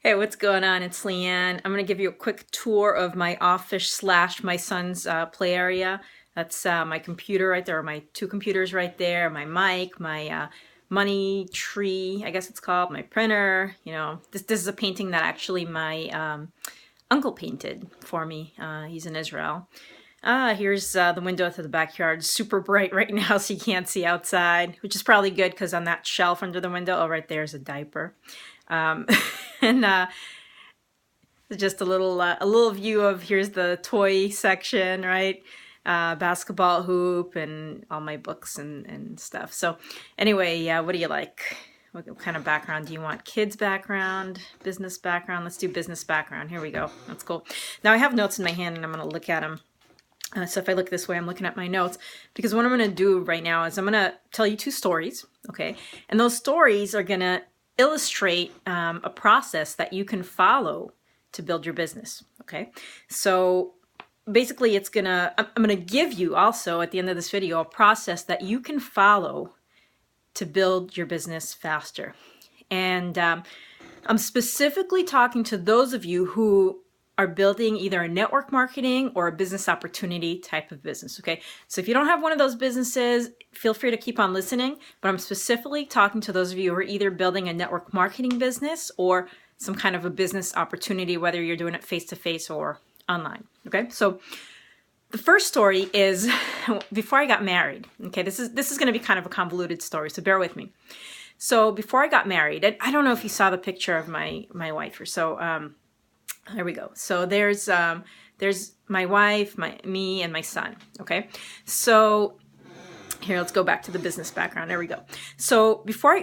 Hey, what's going on? It's Leanne. I'm going to give you a quick tour of my office slash my son's play area. That's my computer right there, or my two computers right there, my mic, my money tree, I guess it's called, my printer. This is a painting that actually my uncle painted for me. He's in Israel. Here's the window to the backyard. Super bright right now, so you can't see outside, which is probably good because on that shelf under the window, oh, right there's a diaper. Um, and just a little view of here's the toy section, right? Basketball hoop and all my books and stuff. So anyway, yeah, what do you like? What kind of background do you want? Kids background, business background? Let's do business background. Here we go. That's cool. Now I have notes in my hand and I'm going to look at them. So if I look this way, I'm looking at my notes because what I'm going to do right now is I'm going to tell you two stories, okay? And those stories are going to illustrate a process that you can follow to build your business, okay? So basically I'm gonna give you also at the end of this video a process that you can follow to build your business faster. And I'm specifically talking to those of you who are building either a network marketing or a business opportunity type of business, okay? So if you don't have one of those businesses, feel free to keep on listening, but I'm specifically talking to those of you who are either building a network marketing business or some kind of a business opportunity, whether you're doing it face-to-face or online, okay? So the first story is before I got married, okay? This is gonna be kind of a convoluted story, so bear with me. So before I got married, I don't know if you saw the picture of my wife or so. There we go. So there's my wife, me, and my son. Okay, so here, let's go back to the business background. There we go. So before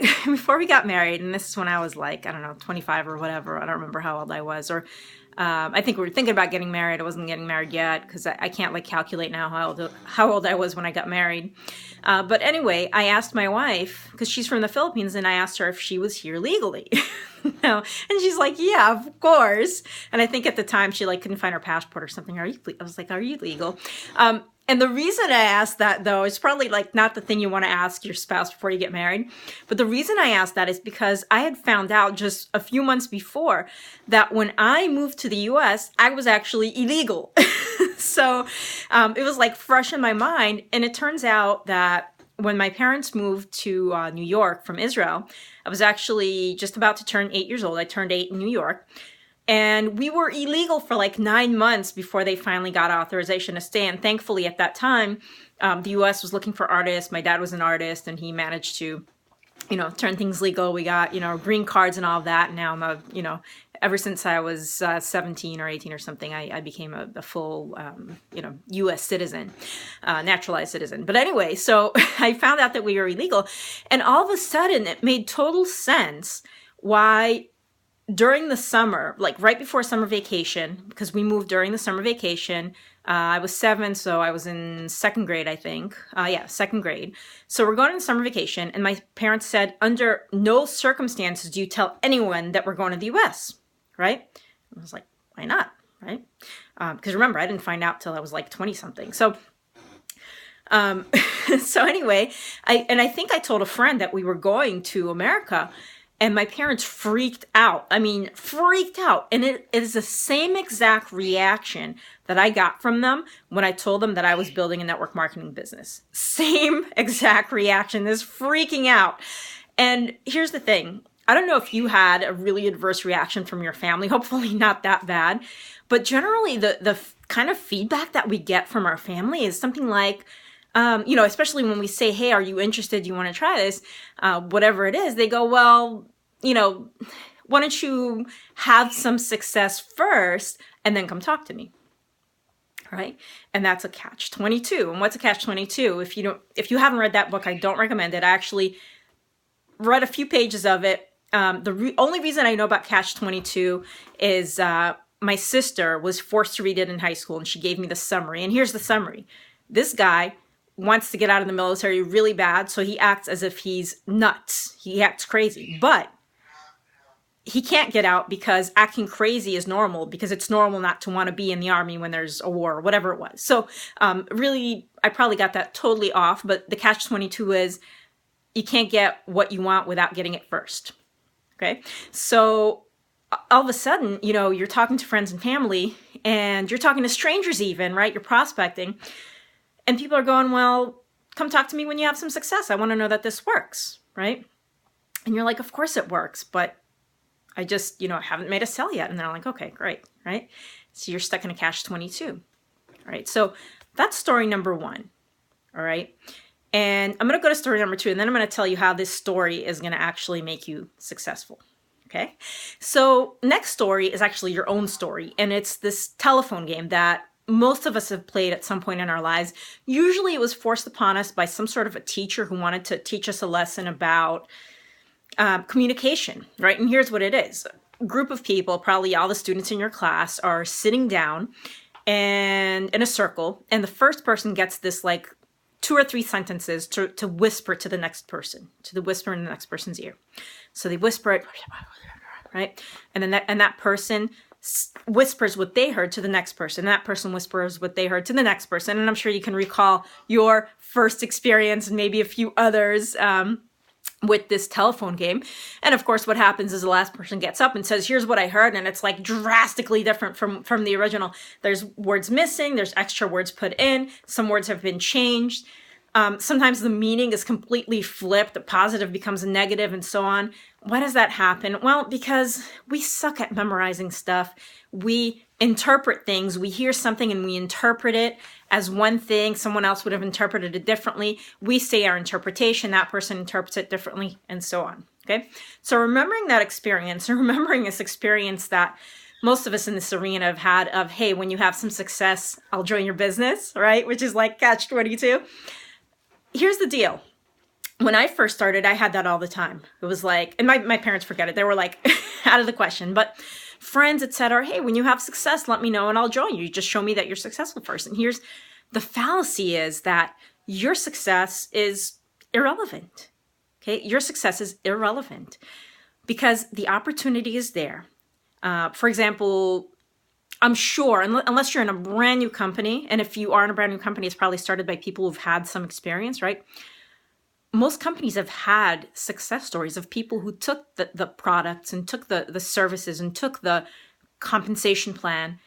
we got married, and this is when I was like, I don't know, 25 or whatever. I don't remember how old I was, or I think we were thinking about getting married. I wasn't getting married yet because I can't like calculate now how old I was when I got married. But anyway, I asked my wife, because she's from the Philippines, and I asked her if she was here legally. No. And she's like, yeah, of course. And I think at the time she like couldn't find her passport or something. I was like, are you legal? And the reason I asked that, though, is probably like not the thing you want to ask your spouse before you get married. But the reason I asked that is because I had found out just a few months before that when I moved to the US, I was actually illegal. So it was like fresh in my mind. And it turns out that when my parents moved to New York from Israel, I was actually just about to turn 8 years old. I turned 8 in New York. And we were illegal for like 9 months before they finally got authorization to stay. And thankfully at that time, the US was looking for artists. My dad was an artist and he managed to, turn things legal. We got, green cards and all of that. And now I'm ever since I was 17 or 18 or something, I became a full, US citizen, naturalized citizen. But anyway, so I found out that we were illegal. And all of a sudden it made total sense why during the summer, like right before summer vacation, because we moved during the summer vacation, I was 7, so I was in second grade, I think. Yeah, second grade. So we're going on summer vacation, and my parents said, under no circumstances do you tell anyone that we're going to the US, right? I was like, why not, right? Because remember, I didn't find out till I was like 20 something. So so anyway, I think I told a friend that we were going to America. And my parents freaked out. I mean, freaked out. And it is the same exact reaction that I got from them when I told them that I was building a network marketing business. Same exact reaction, this freaking out. And here's the thing. I don't know if you had a really adverse reaction from your family, hopefully not that bad. But generally, the kind of feedback that we get from our family is something like, especially when we say, hey, are you interested? Do you want to try this? Whatever it is, they go, well, why don't you have some success first and then come talk to me? Right? And that's a catch-22. And what's a catch-22? If you haven't read that book, I don't recommend it. I actually read a few pages of it. The only reason I know about catch-22 is my sister was forced to read it in high school, and she gave me the summary. And here's the summary. This guy wants to get out of the military really bad, so he acts as if he's nuts. He acts crazy, but he can't get out because acting crazy is normal, because it's normal not to want to be in the army when there's a war or whatever it was. So really, I probably got that totally off, but the catch-22 is you can't get what you want without getting it first. Okay, so all of a sudden, you're talking to friends and family, and you're talking to strangers even, right? You're prospecting, and people are going, well, come talk to me when you have some success. I want to know that this works, right? And you're like, of course it works, but I just, haven't made a sale yet. And they're like, okay, great, right? So you're stuck in a catch-22, right? So that's story number one, all right? And I'm going to go to story number two, and then I'm going to tell you how this story is going to actually make you successful, okay? So next story is actually your own story, and it's this telephone game that most of us have played at some point in our lives. Usually it was forced upon us by some sort of a teacher who wanted to teach us a lesson about communication, right? And here's what it is. A group of people, probably all the students in your class, are sitting down and in a circle, and the first person gets this like 2 or 3 sentences to whisper to the next person, to whisper in the next person's ear. So they whisper it, right? And then that person whispers what they heard to the next person. That person whispers what they heard to the next person. And I'm sure you can recall your first experience and maybe a few others with this telephone game. And of course, what happens is the last person gets up and says, here's what I heard. And it's like drastically different from the original. There's words missing. There's extra words put in. Some words have been changed. Sometimes the meaning is completely flipped. A positive becomes a negative and so on. Why does that happen? Well, because we suck at memorizing stuff. We interpret things. We hear something and we interpret it as one thing. Someone else would have interpreted it differently. We say our interpretation. That person interprets it differently, and so on. Okay. So remembering that experience, and remembering this experience that most of us in this arena have had of, hey, when you have some success, I'll join your business, right? Which is like catch-22. Here's the deal. When I first started, I had that all the time. It was like, and my parents forget it. They were like, out of the question. But friends, etc. Hey, when you have success, let me know and I'll join you. Just show me that you're successful first. And here's the fallacy is that your success is irrelevant. Okay, your success is irrelevant because the opportunity is there. For example, I'm sure, unless you're in a brand new company, and if you are in a brand new company, it's probably started by people who've had some experience, right? Most companies have had success stories of people who took the products and took the services and took the compensation plan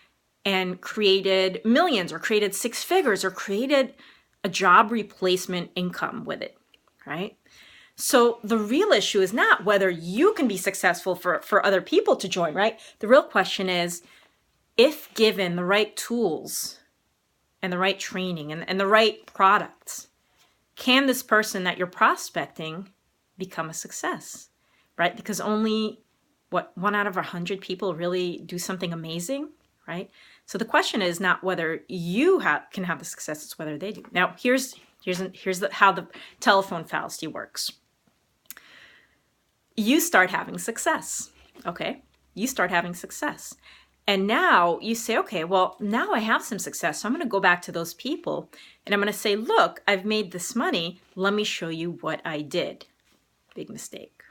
and created millions or created 6 figures or created a job replacement income with it, right? So the real issue is not whether you can be successful for other people to join, right? The real question is, if given the right tools and the right training and the right products, can this person that you're prospecting become a success, right? Because only, 1 out of 100 people really do something amazing, right? So the question is not whether you can have the success, it's whether they do. Now, here's how the telephone fallacy works. You start having success, okay? You start having success. And now you say, okay, well, now I have some success. So I'm going to go back to those people and I'm going to say, look, I've made this money. Let me show you what I did. Big mistake.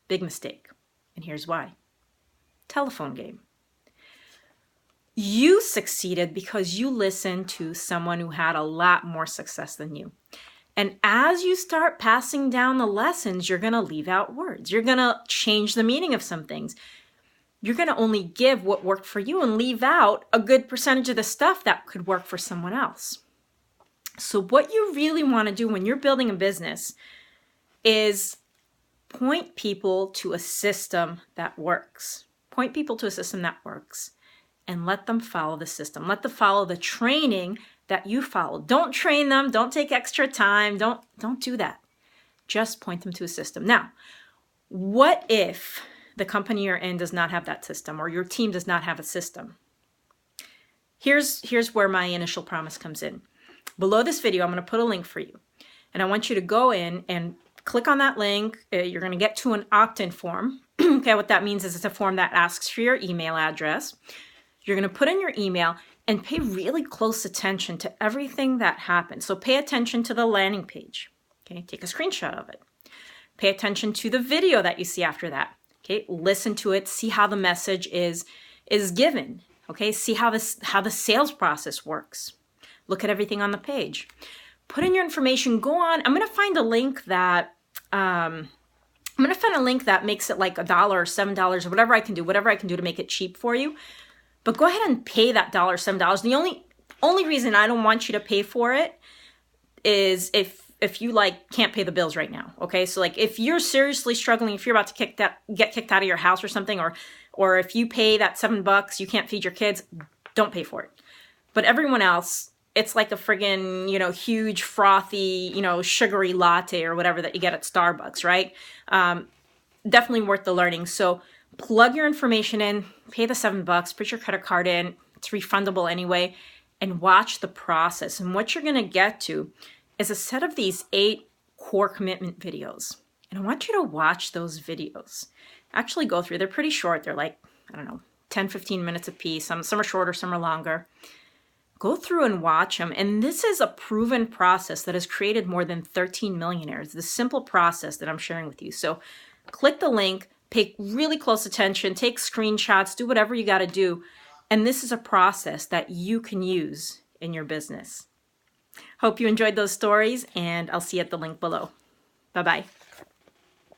Big mistake. And here's why. Telephone game. You succeeded because you listened to someone who had a lot more success than you. And as you start passing down the lessons, you're going to leave out words. You're going to change the meaning of some things. You're going to only give what worked for you and leave out a good percentage of the stuff that could work for someone else. So what you really want to do when you're building a business is point people to a system that works. Point people to a system that works and let them follow the system. Let them follow the training that you follow. Don't train them. Don't take extra time. Don't do that. Just point them to a system. Now, what if the company you're in does not have that system or your team does not have a system? Here's where my initial promise comes in. Below this video, I'm going to put a link for you. And I want you to go in and click on that link. You're going to get to an opt-in form. Okay, what that means is it's a form that asks for your email address. You're going to put in your email and pay really close attention to everything that happens. So pay attention to the landing page. Okay, take a screenshot of it. Pay attention to the video that you see after that. Okay, listen to it, see how the message is given. Okay, see how the sales process works. Look at everything on the page. Put in your information, go on. I'm going to find a link that I'm going to find a link that makes it like $1 or $7 or whatever I can do to make it cheap for you. But go ahead and pay that $1, $7. The only reason I don't want you to pay for it is if you like can't pay the bills right now. Okay, so like if you're seriously struggling, if you're about to get kicked out of your house or something, or if you pay that $7, you can't feed your kids, don't pay for it. But everyone else, it's like a friggin', huge frothy, sugary latte or whatever that you get at Starbucks, right? Definitely worth the learning. So plug your information in, pay the $7, put your credit card in, it's refundable anyway, and watch the process. And what you're gonna get to is a set of these 8 core commitment videos. And I want you to watch those videos. Actually go through, they're pretty short. They're like, I don't know, 10, 15 minutes a piece. Some are shorter, some are longer. Go through and watch them. And this is a proven process that has created more than 13 millionaires. The simple process that I'm sharing with you. So click the link, pay really close attention, take screenshots, do whatever you got to do. And this is a process that you can use in your business. Hope you enjoyed those stories, and I'll see you at the link below. Bye-bye.